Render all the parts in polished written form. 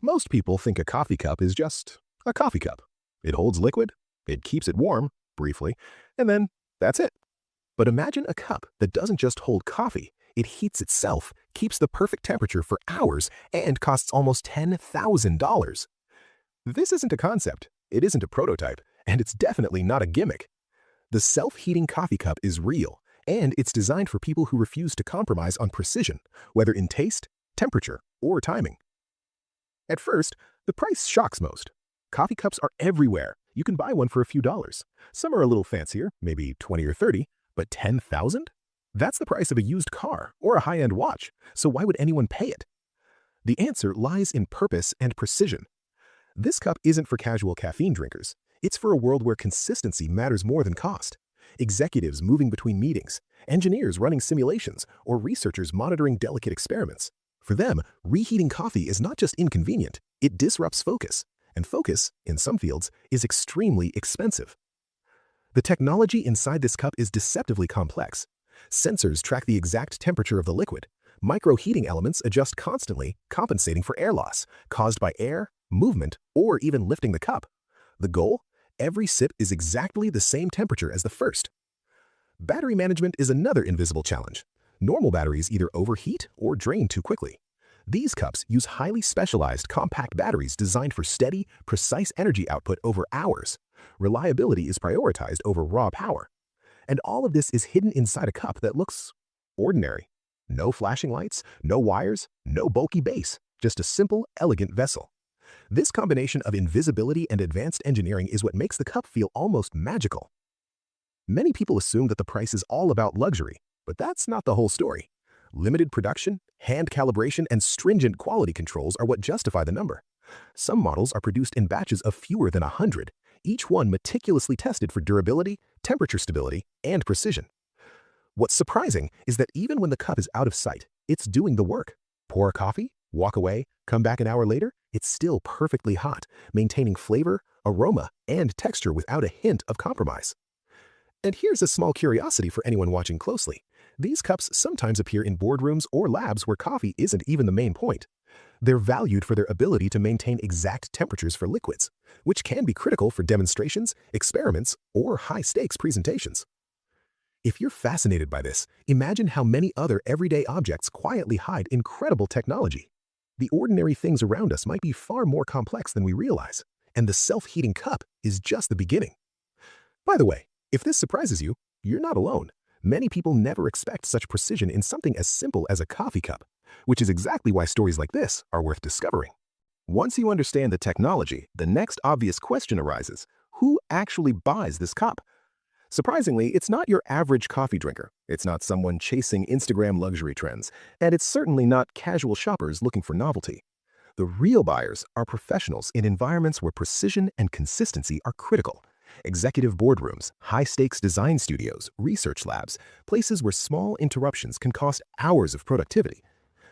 Most people think a coffee cup is just a coffee cup. It holds liquid, it keeps it warm, briefly, and then that's it. But imagine a cup that doesn't just hold coffee, it heats itself, keeps the perfect temperature for hours, and costs almost $10,000. This isn't a concept, it isn't a prototype, and it's definitely not a gimmick. The self-heating coffee cup is real, and it's designed for people who refuse to compromise on precision, whether in taste, temperature, or timing. At first, the price shocks most. Coffee cups are everywhere. You can buy one for a few dollars. Some are a little fancier, maybe 20 or 30, but 10,000? That's the price of a used car or a high-end watch, so why would anyone pay it? The answer lies in purpose and precision. This cup isn't for casual caffeine drinkers. It's for a world where consistency matters more than cost. Executives moving between meetings, engineers running simulations, or researchers monitoring delicate experiments. For them, reheating coffee is not just inconvenient, it disrupts focus. And focus, in some fields, is extremely expensive. The technology inside this cup is deceptively complex. Sensors track the exact temperature of the liquid. Micro-heating elements adjust constantly, compensating for air loss, caused by air, movement, or even lifting the cup. The goal? Every sip is exactly the same temperature as the first. Battery management is another invisible challenge. Normal batteries either overheat or drain too quickly. These cups use highly specialized compact batteries designed for steady, precise energy output over hours. Reliability is prioritized over raw power. And all of this is hidden inside a cup that looks ordinary. No flashing lights, no wires, no bulky base, just a simple, elegant vessel. This combination of invisibility and advanced engineering is what makes the cup feel almost magical. Many people assume that the price is all about luxury, but that's not the whole story. Limited production, hand calibration, and stringent quality controls are what justify the number. Some models are produced in batches of fewer than 100, each one meticulously tested for durability, temperature stability, and precision. What's surprising is that even when the cup is out of sight, it's doing the work. Pour a coffee, walk away, come back an hour later, it's still perfectly hot, maintaining flavor, aroma, and texture without a hint of compromise. And here's a small curiosity for anyone watching closely. These cups sometimes appear in boardrooms or labs where coffee isn't even the main point. They're valued for their ability to maintain exact temperatures for liquids, which can be critical for demonstrations, experiments, or high-stakes presentations. If you're fascinated by this, imagine how many other everyday objects quietly hide incredible technology. The ordinary things around us might be far more complex than we realize, and the self-heating cup is just the beginning. By the way, if this surprises you, you're not alone. Many people never expect such precision in something as simple as a coffee cup, which is exactly why stories like this are worth discovering. Once you understand the technology, the next obvious question arises: who actually buys this cup? Surprisingly, it's not your average coffee drinker. It's not someone chasing Instagram luxury trends, and it's certainly not casual shoppers looking for novelty. The real buyers are professionals in environments where precision and consistency are critical. Executive boardrooms, high-stakes design studios, research labs, places where small interruptions can cost hours of productivity.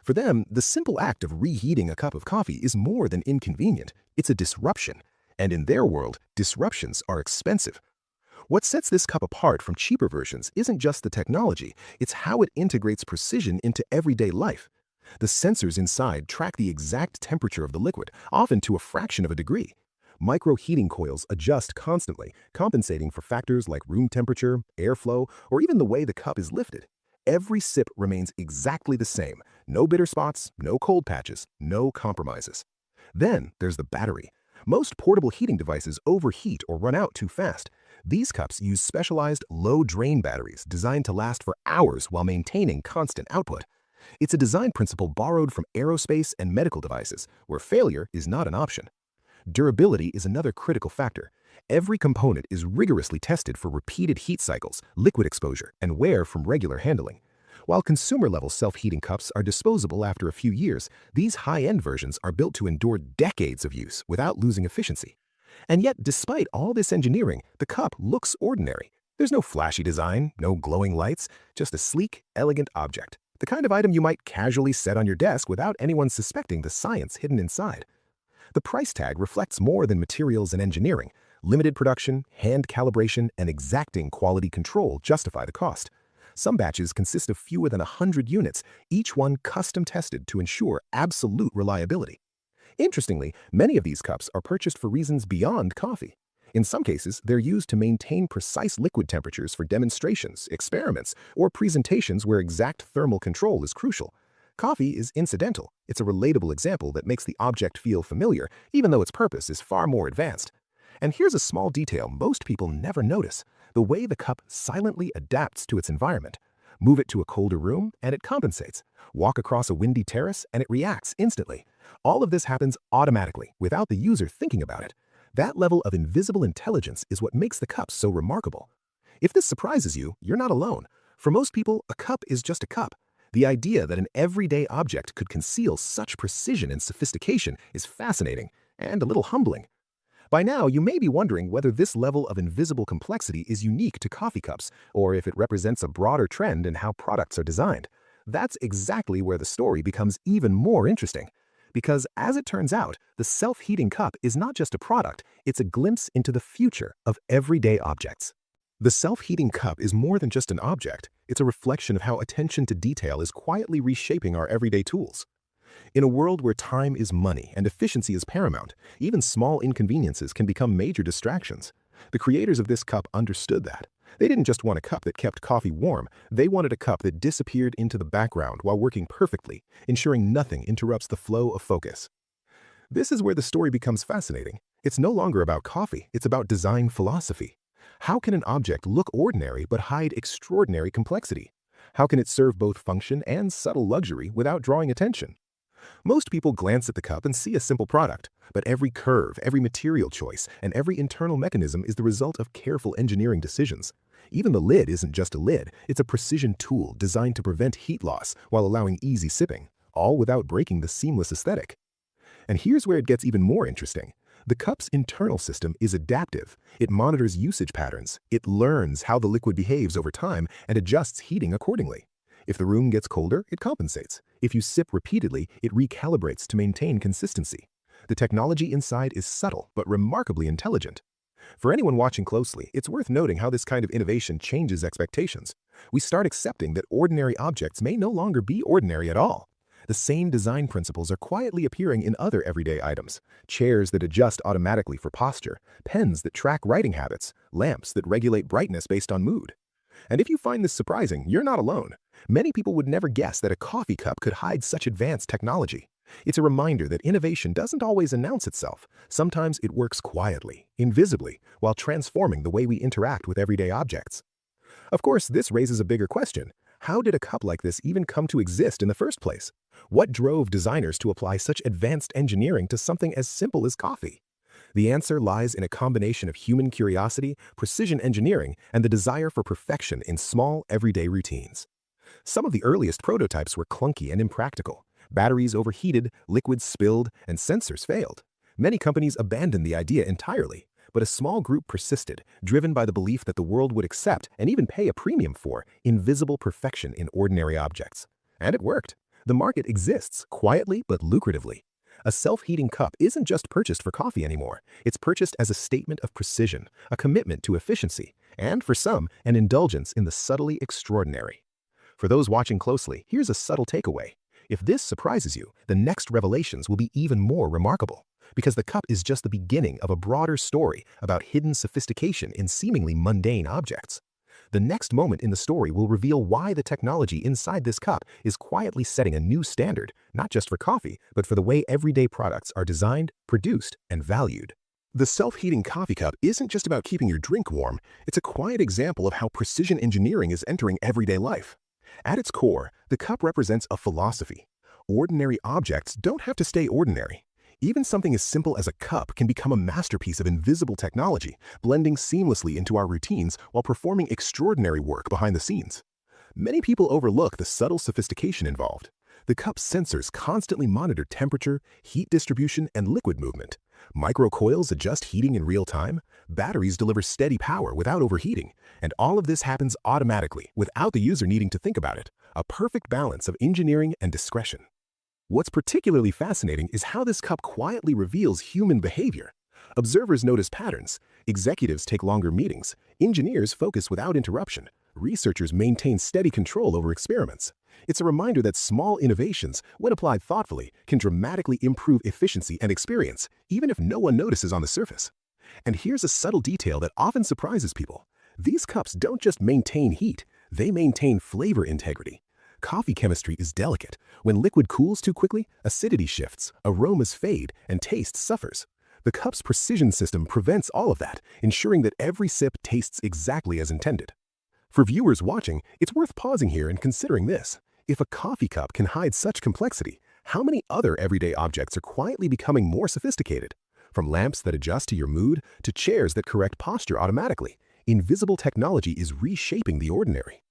For them, the simple act of reheating a cup of coffee is more than inconvenient. It's a disruption. And in their world, disruptions are expensive. What sets this cup apart from cheaper versions isn't just the technology, it's how it integrates precision into everyday life. The sensors inside track the exact temperature of the liquid, often to a fraction of a degree. Micro-heating coils adjust constantly, compensating for factors like room temperature, airflow, or even the way the cup is lifted. Every sip remains exactly the same. No bitter spots, no cold patches, no compromises. Then there's the battery. Most portable heating devices overheat or run out too fast. These cups use specialized low-drain batteries designed to last for hours while maintaining constant output. It's a design principle borrowed from aerospace and medical devices, where failure is not an option. Durability is another critical factor. Every component is rigorously tested for repeated heat cycles, liquid exposure, and wear from regular handling. While consumer-level self-heating cups are disposable after a few years, these high-end versions are built to endure decades of use without losing efficiency. And yet, despite all this engineering, the cup looks ordinary. There's no flashy design, no glowing lights, just a sleek, elegant object. The kind of item you might casually set on your desk without anyone suspecting the science hidden inside. The price tag reflects more than materials and engineering. Limited production, hand calibration, and exacting quality control justify the cost. Some batches consist of fewer than 100 units, each one custom tested to ensure absolute reliability. Interestingly, many of these cups are purchased for reasons beyond coffee. In some cases, they're used to maintain precise liquid temperatures for demonstrations, experiments, or presentations where exact thermal control is crucial. Coffee is incidental. It's a relatable example that makes the object feel familiar, even though its purpose is far more advanced. And here's a small detail most people never notice: the way the cup silently adapts to its environment. Move it to a colder room, and it compensates. Walk across a windy terrace, and it reacts instantly. All of this happens automatically, without the user thinking about it. That level of invisible intelligence is what makes the cup so remarkable. If this surprises you, you're not alone. For most people, a cup is just a cup. The idea that an everyday object could conceal such precision and sophistication is fascinating and a little humbling. By now, you may be wondering whether this level of invisible complexity is unique to coffee cups, or if it represents a broader trend in how products are designed. That's exactly where the story becomes even more interesting. Because, as it turns out, the self-heating cup is not just a product, it's a glimpse into the future of everyday objects. The self-heating cup is more than just an object. It's a reflection of how attention to detail is quietly reshaping our everyday tools. In a world where time is money and efficiency is paramount, even small inconveniences can become major distractions. The creators of this cup understood that. They didn't just want a cup that kept coffee warm, they wanted a cup that disappeared into the background while working perfectly, ensuring nothing interrupts the flow of focus. This is where the story becomes fascinating. It's no longer about coffee, it's about design philosophy. How can an object look ordinary but hide extraordinary complexity? How can it serve both function and subtle luxury without drawing attention? Most people glance at the cup and see a simple product, but every curve, every material choice, and every internal mechanism is the result of careful engineering decisions. Even the lid isn't just a lid, it's a precision tool designed to prevent heat loss while allowing easy sipping, all without breaking the seamless aesthetic. And here's where it gets even more interesting. The cup's internal system is adaptive. It monitors usage patterns, it learns how the liquid behaves over time, and adjusts heating accordingly. If the room gets colder, it compensates. If you sip repeatedly, it recalibrates to maintain consistency. The technology inside is subtle but remarkably intelligent. For anyone watching closely, it's worth noting how this kind of innovation changes expectations. We start accepting that ordinary objects may no longer be ordinary at all. The same design principles are quietly appearing in other everyday items: chairs that adjust automatically for posture, pens that track writing habits, lamps that regulate brightness based on mood. And if you find this surprising, you're not alone. Many people would never guess that a coffee cup could hide such advanced technology. It's a reminder that innovation doesn't always announce itself. Sometimes it works quietly, invisibly, while transforming the way we interact with everyday objects. Of course, this raises a bigger question. How did a cup like this even come to exist in the first place? What drove designers to apply such advanced engineering to something as simple as coffee? The answer lies in a combination of human curiosity, precision engineering, and the desire for perfection in small, everyday routines. Some of the earliest prototypes were clunky and impractical. Batteries overheated, liquids spilled, and sensors failed. Many companies abandoned the idea entirely, but a small group persisted, driven by the belief that the world would accept and even pay a premium for invisible perfection in ordinary objects. And it worked. The market exists, quietly but lucratively. A self-heating cup isn't just purchased for coffee anymore. It's purchased as a statement of precision, a commitment to efficiency, and for some, an indulgence in the subtly extraordinary. For those watching closely, here's a subtle takeaway. If this surprises you, the next revelations will be even more remarkable, because the cup is just the beginning of a broader story about hidden sophistication in seemingly mundane objects. The next moment in the story will reveal why the technology inside this cup is quietly setting a new standard, not just for coffee, but for the way everyday products are designed, produced, and valued. The self-heating coffee cup isn't just about keeping your drink warm, it's a quiet example of how precision engineering is entering everyday life. At its core, the cup represents a philosophy. Ordinary objects don't have to stay ordinary. Even something as simple as a cup can become a masterpiece of invisible technology, blending seamlessly into our routines while performing extraordinary work behind the scenes. Many people overlook the subtle sophistication involved. The cup's sensors constantly monitor temperature, heat distribution, and liquid movement. Microcoils adjust heating in real time. Batteries deliver steady power without overheating. And all of this happens automatically, without the user needing to think about it. A perfect balance of engineering and discretion. What's particularly fascinating is how this cup quietly reveals human behavior. Observers notice patterns, executives take longer meetings, engineers focus without interruption, Researchers maintain steady control over experiments. It's a reminder that small innovations, when applied thoughtfully, can dramatically improve efficiency and experience, even if no one notices on the surface. And here's a subtle detail that often surprises people. These cups don't just maintain heat, they maintain flavor integrity. Coffee chemistry is delicate. When liquid cools too quickly, acidity shifts, aromas fade, and taste suffers. The cup's precision system prevents all of that, ensuring that every sip tastes exactly as intended. For viewers watching, it's worth pausing here and considering this. If a coffee cup can hide such complexity, how many other everyday objects are quietly becoming more sophisticated? From lamps that adjust to your mood to chairs that correct posture automatically, invisible technology is reshaping the ordinary.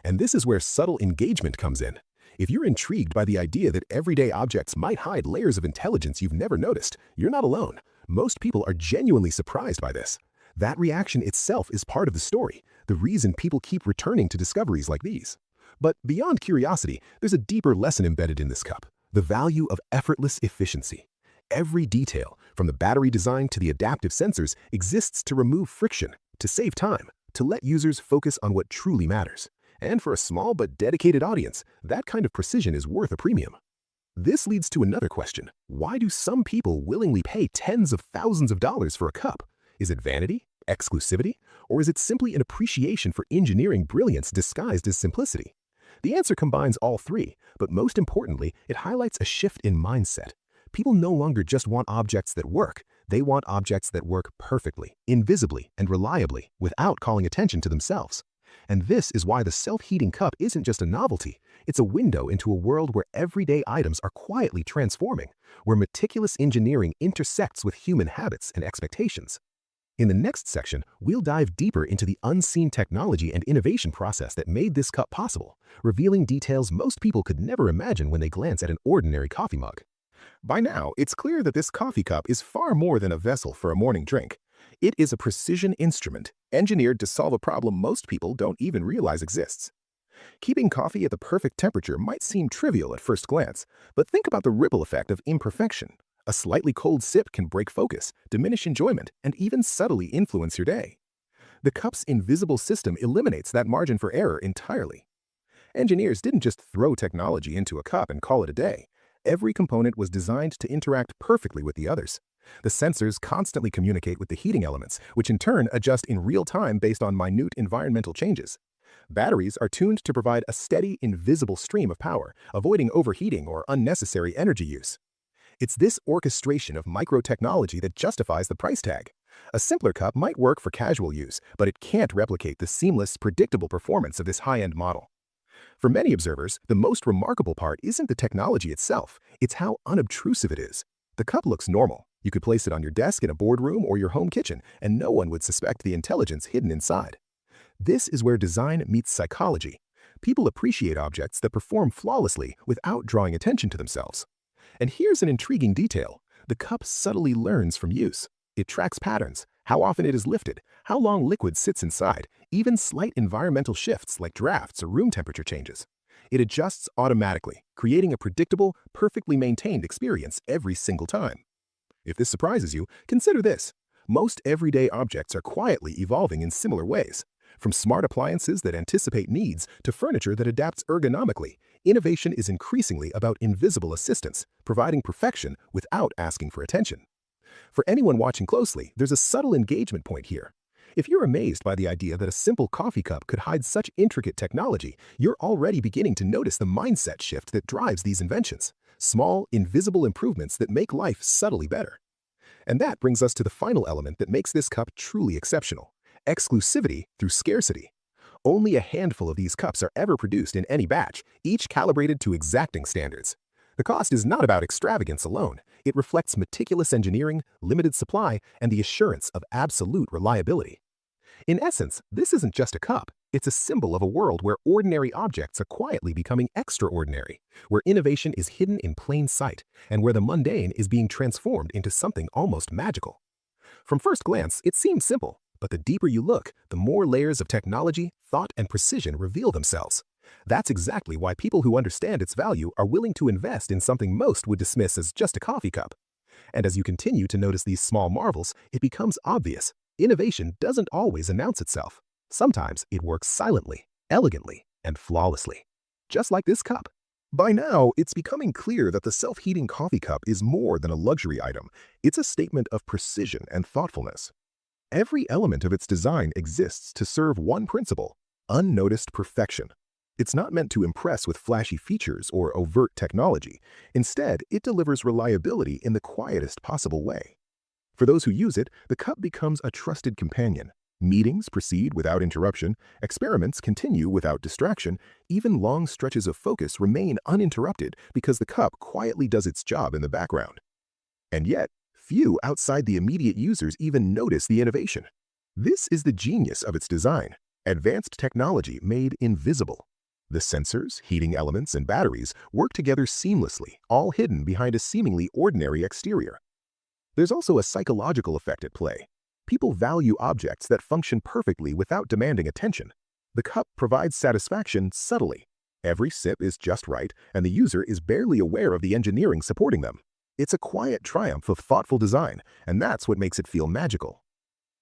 And this is where subtle engagement comes in. If you're intrigued by the idea that everyday objects might hide layers of intelligence you've never noticed, you're not alone. Most people are genuinely surprised by this. That reaction itself is part of the story, the reason people keep returning to discoveries like these. But beyond curiosity, there's a deeper lesson embedded in this cup: the value of effortless efficiency. Every detail, from the battery design to the adaptive sensors, exists to remove friction, to save time, to let users focus on what truly matters. And for a small but dedicated audience, that kind of precision is worth a premium. This leads to another question. Why do some people willingly pay tens of thousands of dollars for a cup? Is it vanity, exclusivity, or is it simply an appreciation for engineering brilliance disguised as simplicity? The answer combines all three, but most importantly, it highlights a shift in mindset. People no longer just want objects that work. They want objects that work perfectly, invisibly, and reliably, without calling attention to themselves. And this is why the self-heating cup isn't just a novelty. It's a window into a world where everyday items are quietly transforming, where meticulous engineering intersects with human habits and expectations. In the next section, we'll dive deeper into the unseen technology and innovation process that made this cup possible, revealing details most people could never imagine when they glance at an ordinary coffee mug. By now, it's clear that this coffee cup is far more than a vessel for a morning drink. It is a precision instrument, engineered to solve a problem most people don't even realize exists. Keeping coffee at the perfect temperature might seem trivial at first glance, but think about the ripple effect of imperfection. A slightly cold sip can break focus, diminish enjoyment, and even subtly influence your day. The cup's invisible system eliminates that margin for error entirely. Engineers didn't just throw technology into a cup and call it a day. Every component was designed to interact perfectly with the others. The sensors constantly communicate with the heating elements, which in turn adjust in real time based on minute environmental changes. Batteries are tuned to provide a steady, invisible stream of power, avoiding overheating or unnecessary energy use. It's this orchestration of micro-technology that justifies the price tag. A simpler cup might work for casual use, but it can't replicate the seamless, predictable performance of this high-end model. For many observers, the most remarkable part isn't the technology itself, it's how unobtrusive it is. The cup looks normal. You could place it on your desk in a boardroom or your home kitchen, and no one would suspect the intelligence hidden inside. This is where design meets psychology. People appreciate objects that perform flawlessly without drawing attention to themselves. And here's an intriguing detail. The cup subtly learns from use. It tracks patterns, how often it is lifted, how long liquid sits inside, even slight environmental shifts like drafts or room temperature changes. It adjusts automatically, creating a predictable, perfectly maintained experience every single time. If this surprises you, consider this. Most everyday objects are quietly evolving in similar ways. From smart appliances that anticipate needs to furniture that adapts ergonomically, innovation is increasingly about invisible assistance, providing perfection without asking for attention. For anyone watching closely, there's a subtle engagement point here. If you're amazed by the idea that a simple coffee cup could hide such intricate technology, you're already beginning to notice the mindset shift that drives these inventions. Small, invisible improvements that make life subtly better. And that brings us to the final element that makes this cup truly exceptional: exclusivity through scarcity. Only a handful of these cups are ever produced in any batch, each calibrated to exacting standards. The cost is not about extravagance alone. It reflects meticulous engineering, limited supply, and the assurance of absolute reliability. In essence, this isn't just a cup. It's a symbol of a world where ordinary objects are quietly becoming extraordinary, where innovation is hidden in plain sight, and where the mundane is being transformed into something almost magical. From first glance, it seems simple, but the deeper you look, the more layers of technology, thought, and precision reveal themselves. That's exactly why people who understand its value are willing to invest in something most would dismiss as just a coffee cup. And as you continue to notice these small marvels, it becomes obvious. Innovation doesn't always announce itself. Sometimes it works silently, elegantly and flawlessly. Just like this cup. By now, it's becoming clear that the self-heating coffee cup is more than a luxury item. It's a statement of precision and thoughtfulness. Every element of its design exists to serve one principle: unnoticed perfection. It's not meant to impress with flashy features or overt technology. Instead, it delivers reliability in the quietest possible way. For those who use it, the cup becomes a trusted companion. Meetings proceed without interruption, experiments continue without distraction, even long stretches of focus remain uninterrupted because the cup quietly does its job in the background. And yet, few outside the immediate users even notice the innovation. This is the genius of its design: advanced technology made invisible. The sensors, heating elements, and batteries work together seamlessly, all hidden behind a seemingly ordinary exterior. There's also a psychological effect at play. People value objects that function perfectly without demanding attention. The cup provides satisfaction subtly. Every sip is just right, and the user is barely aware of the engineering supporting them. It's a quiet triumph of thoughtful design, and that's what makes it feel magical.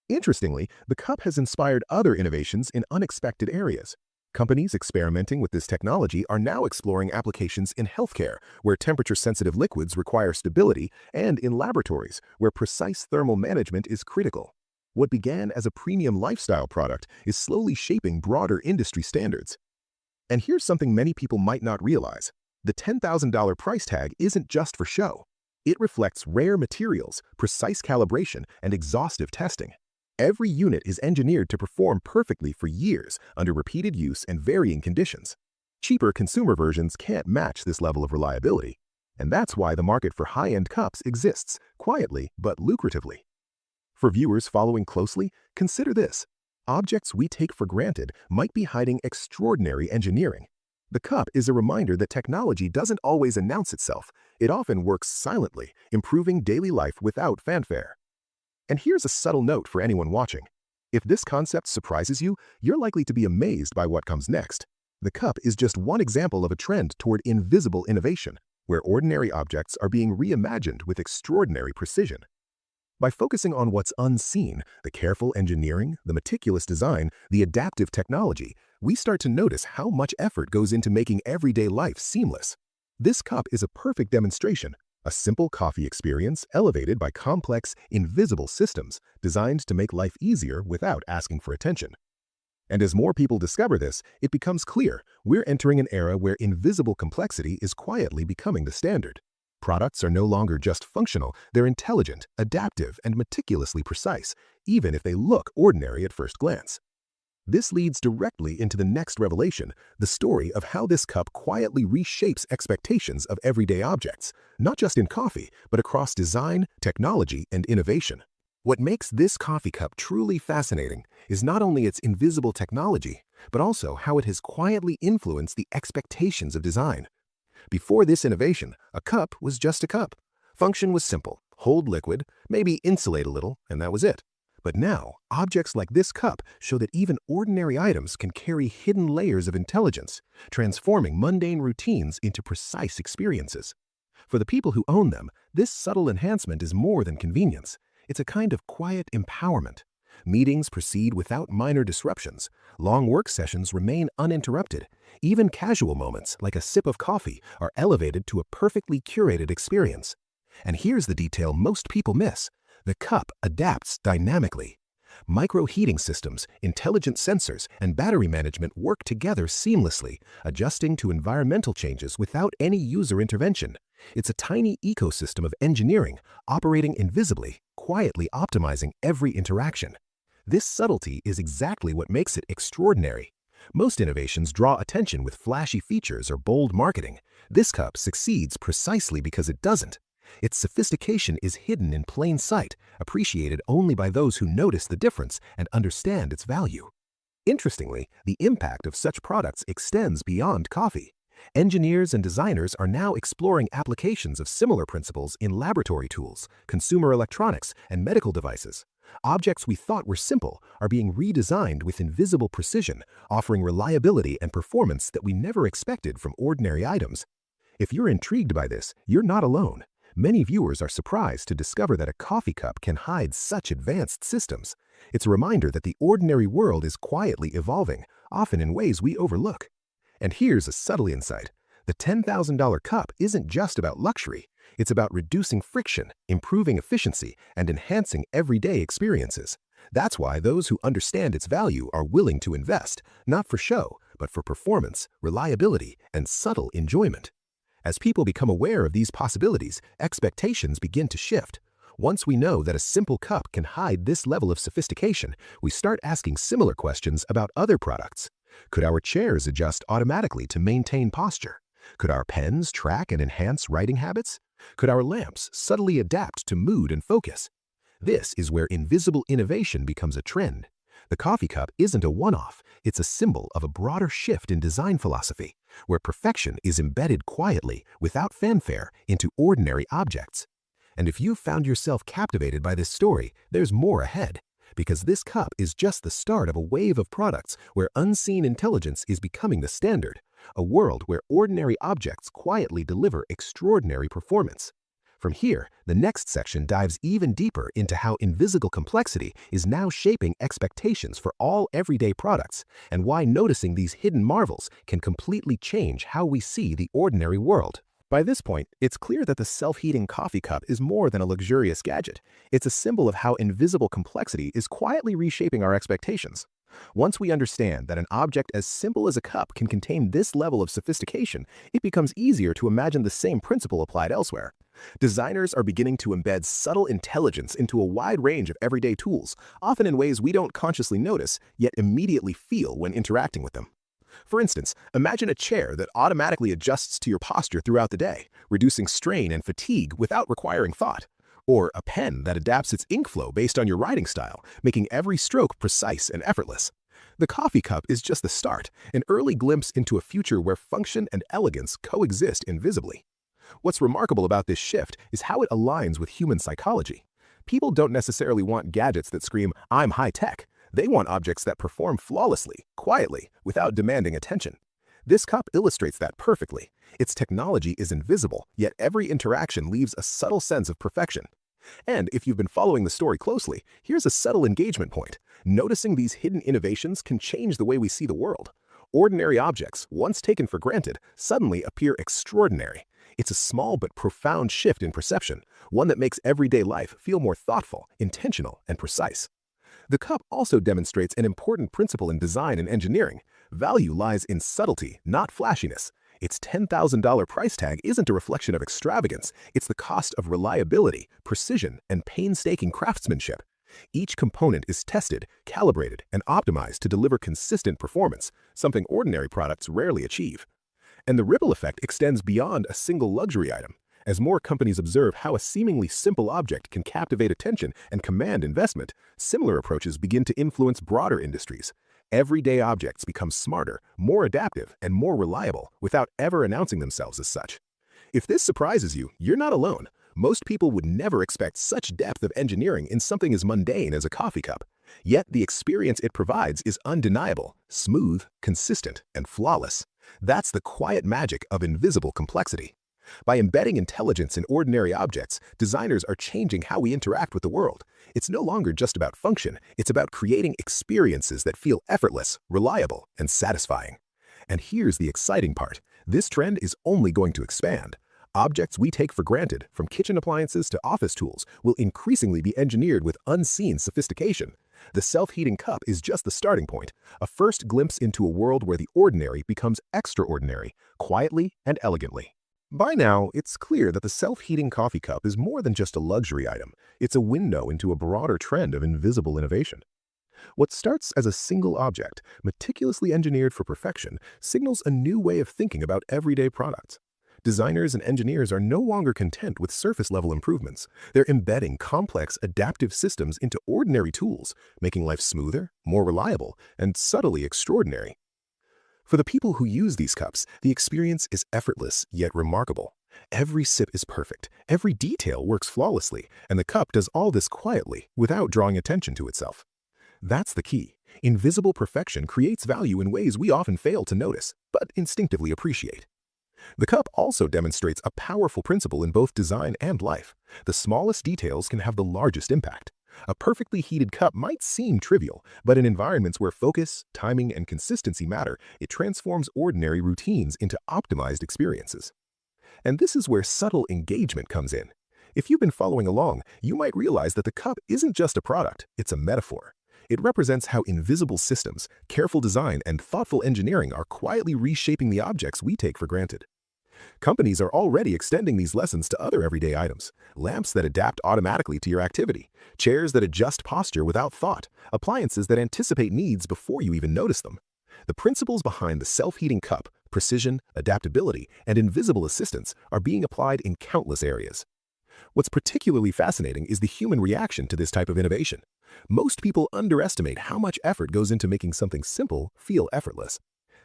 Interestingly, the cup has inspired other innovations in unexpected areas. Companies experimenting with this technology are now exploring applications in healthcare, where temperature-sensitive liquids require stability, and in laboratories, where precise thermal management is critical. What began as a premium lifestyle product is slowly shaping broader industry standards. And here's something many people might not realize: the $10,000 price tag isn't just for show. It reflects rare materials, precise calibration, and exhaustive testing. Every unit is engineered to perform perfectly for years under repeated use and varying conditions. Cheaper consumer versions can't match this level of reliability, and that's why the market for high-end cups exists, quietly but lucratively. For viewers following closely, consider this: objects we take for granted might be hiding extraordinary engineering. The cup is a reminder that technology doesn't always announce itself. It often works silently, improving daily life without fanfare. And here's a subtle note for anyone watching. If this concept surprises you, you're likely to be amazed by what comes next. The cup is just one example of a trend toward invisible innovation, where ordinary objects are being reimagined with extraordinary precision. By focusing on what's unseen, the careful engineering, the meticulous design, the adaptive technology, we start to notice how much effort goes into making everyday life seamless. This cup is a perfect demonstration: a simple coffee experience elevated by complex, invisible systems designed to make life easier without asking for attention. And as more people discover this, it becomes clear we're entering an era where invisible complexity is quietly becoming the standard. Products are no longer just functional, they're intelligent, adaptive, and meticulously precise, even if they look ordinary at first glance. This leads directly into the next revelation: the story of how this cup quietly reshapes expectations of everyday objects, not just in coffee, but across design, technology, and innovation. What makes this coffee cup truly fascinating is not only its invisible technology, but also how it has quietly influenced the expectations of design. Before this innovation, a cup was just a cup. Function was simple: hold liquid, maybe insulate a little, and that was it. But now, objects like this cup show that even ordinary items can carry hidden layers of intelligence, transforming mundane routines into precise experiences. For the people who own them, this subtle enhancement is more than convenience. It's a kind of quiet empowerment. Meetings proceed without minor disruptions. Long work sessions remain uninterrupted. Even casual moments, like a sip of coffee, are elevated to a perfectly curated experience. And here's the detail most people miss: the cup adapts dynamically. Micro-heating systems, intelligent sensors, and battery management work together seamlessly, adjusting to environmental changes without any user intervention. It's a tiny ecosystem of engineering, operating invisibly, quietly optimizing every interaction. This subtlety is exactly what makes it extraordinary. Most innovations draw attention with flashy features or bold marketing. This cup succeeds precisely because it doesn't. Its sophistication is hidden in plain sight, appreciated only by those who notice the difference and understand its value. Interestingly, the impact of such products extends beyond coffee. Engineers and designers are now exploring applications of similar principles in laboratory tools, consumer electronics, and medical devices. Objects we thought were simple are being redesigned with invisible precision, offering reliability and performance that we never expected from ordinary items. If you're intrigued by this, you're not alone. Many viewers are surprised to discover that a coffee cup can hide such advanced systems. It's a reminder that the ordinary world is quietly evolving, often in ways we overlook. And here's a subtle insight. The $10,000 cup isn't just about luxury. It's about reducing friction, improving efficiency, and enhancing everyday experiences. That's why those who understand its value are willing to invest, not for show, but for performance, reliability, and subtle enjoyment. As people become aware of these possibilities, expectations begin to shift. Once we know that a simple cup can hide this level of sophistication, we start asking similar questions about other products. Could our chairs adjust automatically to maintain posture? Could our pens track and enhance writing habits? Could our lamps subtly adapt to mood and focus? This is where invisible innovation becomes a trend. The coffee cup isn't a one-off, it's a symbol of a broader shift in design philosophy, where perfection is embedded quietly, without fanfare, into ordinary objects. And if you've found yourself captivated by this story, there's more ahead. Because this cup is just the start of a wave of products where unseen intelligence is becoming the standard, a world where ordinary objects quietly deliver extraordinary performance. From here, the next section dives even deeper into how invisible complexity is now shaping expectations for all everyday products, and why noticing these hidden marvels can completely change how we see the ordinary world. By this point, it's clear that the self-heating coffee cup is more than a luxurious gadget. It's a symbol of how invisible complexity is quietly reshaping our expectations. Once we understand that an object as simple as a cup can contain this level of sophistication, it becomes easier to imagine the same principle applied elsewhere. Designers are beginning to embed subtle intelligence into a wide range of everyday tools, often in ways we don't consciously notice, yet immediately feel when interacting with them. For instance, imagine a chair that automatically adjusts to your posture throughout the day, reducing strain and fatigue without requiring thought. Or a pen that adapts its ink flow based on your writing style, making every stroke precise and effortless. The coffee cup is just the start, an early glimpse into a future where function and elegance coexist invisibly. What's remarkable about this shift is how it aligns with human psychology. People don't necessarily want gadgets that scream, "I'm high-tech." They want objects that perform flawlessly, quietly, without demanding attention. This cup illustrates that perfectly. Its technology is invisible, yet every interaction leaves a subtle sense of perfection. And if you've been following the story closely, here's a subtle engagement point. Noticing these hidden innovations can change the way we see the world. Ordinary objects, once taken for granted, suddenly appear extraordinary. It's a small but profound shift in perception, one that makes everyday life feel more thoughtful, intentional, and precise. The cup also demonstrates an important principle in design and engineering. Value lies in subtlety, not flashiness. Its $10,000 price tag isn't a reflection of extravagance, it's the cost of reliability, precision, and painstaking craftsmanship. Each component is tested, calibrated, and optimized to deliver consistent performance, something ordinary products rarely achieve. And the ripple effect extends beyond a single luxury item. As more companies observe how a seemingly simple object can captivate attention and command investment, similar approaches begin to influence broader industries. Everyday objects become smarter, more adaptive, and more reliable without ever announcing themselves as such. If this surprises you, you're not alone. Most people would never expect such depth of engineering in something as mundane as a coffee cup. Yet the experience it provides is undeniable, smooth, consistent, and flawless. That's the quiet magic of invisible complexity. By embedding intelligence in ordinary objects, designers are changing how we interact with the world. It's no longer just about function, it's about creating experiences that feel effortless, reliable, and satisfying. And here's the exciting part. This trend is only going to expand. Objects we take for granted, from kitchen appliances to office tools, will increasingly be engineered with unseen sophistication. The self-heating cup is just the starting point, a first glimpse into a world where the ordinary becomes extraordinary, quietly and elegantly. By now, it's clear that the self-heating coffee cup is more than just a luxury item. It's a window into a broader trend of invisible innovation. What starts as a single object, meticulously engineered for perfection, signals a new way of thinking about everyday products. Designers and engineers are no longer content with surface-level improvements. They're embedding complex, adaptive systems into ordinary tools, making life smoother, more reliable, and subtly extraordinary. For the people who use these cups, the experience is effortless yet remarkable. Every sip is perfect, every detail works flawlessly, and the cup does all this quietly, without drawing attention to itself. That's the key. Invisible perfection creates value in ways we often fail to notice, but instinctively appreciate. The cup also demonstrates a powerful principle in both design and life. The smallest details can have the largest impact. A perfectly heated cup might seem trivial, but in environments where focus, timing, and consistency matter, it transforms ordinary routines into optimized experiences. And this is where subtle engagement comes in. If you've been following along, you might realize that the cup isn't just a product, it's a metaphor. It represents how invisible systems, careful design, and thoughtful engineering are quietly reshaping the objects we take for granted. Companies are already extending these lessons to other everyday items: lamps that adapt automatically to your activity, chairs that adjust posture without thought, appliances that anticipate needs before you even notice them. The principles behind the self-heating cup, precision, adaptability, and invisible assistance are being applied in countless areas. What's particularly fascinating is the human reaction to this type of innovation. Most people underestimate how much effort goes into making something simple feel effortless.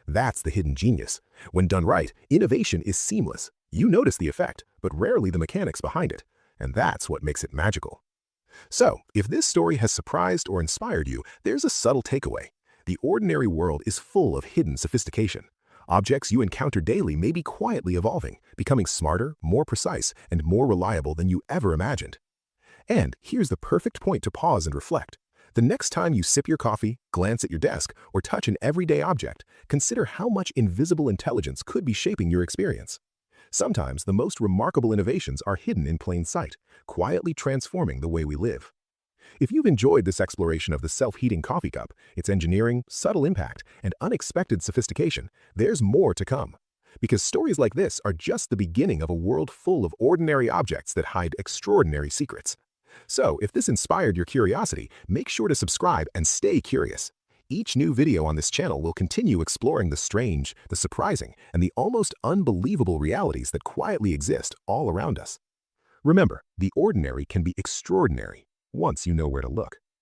That's the hidden genius. When done right, innovation is seamless. You notice the effect, but rarely the mechanics behind it. And that's what makes it magical. So, if this story has surprised or inspired you, there's a subtle takeaway. The ordinary world is full of hidden sophistication. Objects you encounter daily may be quietly evolving, becoming smarter, more precise, and more reliable than you ever imagined. And here's the perfect point to pause and reflect. The next time you sip your coffee, glance at your desk, or touch an everyday object, consider how much invisible intelligence could be shaping your experience. Sometimes the most remarkable innovations are hidden in plain sight, quietly transforming the way we live. If you've enjoyed this exploration of the self-heating coffee cup, its engineering, subtle impact, and unexpected sophistication, there's more to come. Because stories like this are just the beginning of a world full of ordinary objects that hide extraordinary secrets. So, if this inspired your curiosity, make sure to subscribe and stay curious. Each new video on this channel will continue exploring the strange, the surprising, and the almost unbelievable realities that quietly exist all around us. Remember, the ordinary can be extraordinary once you know where to look.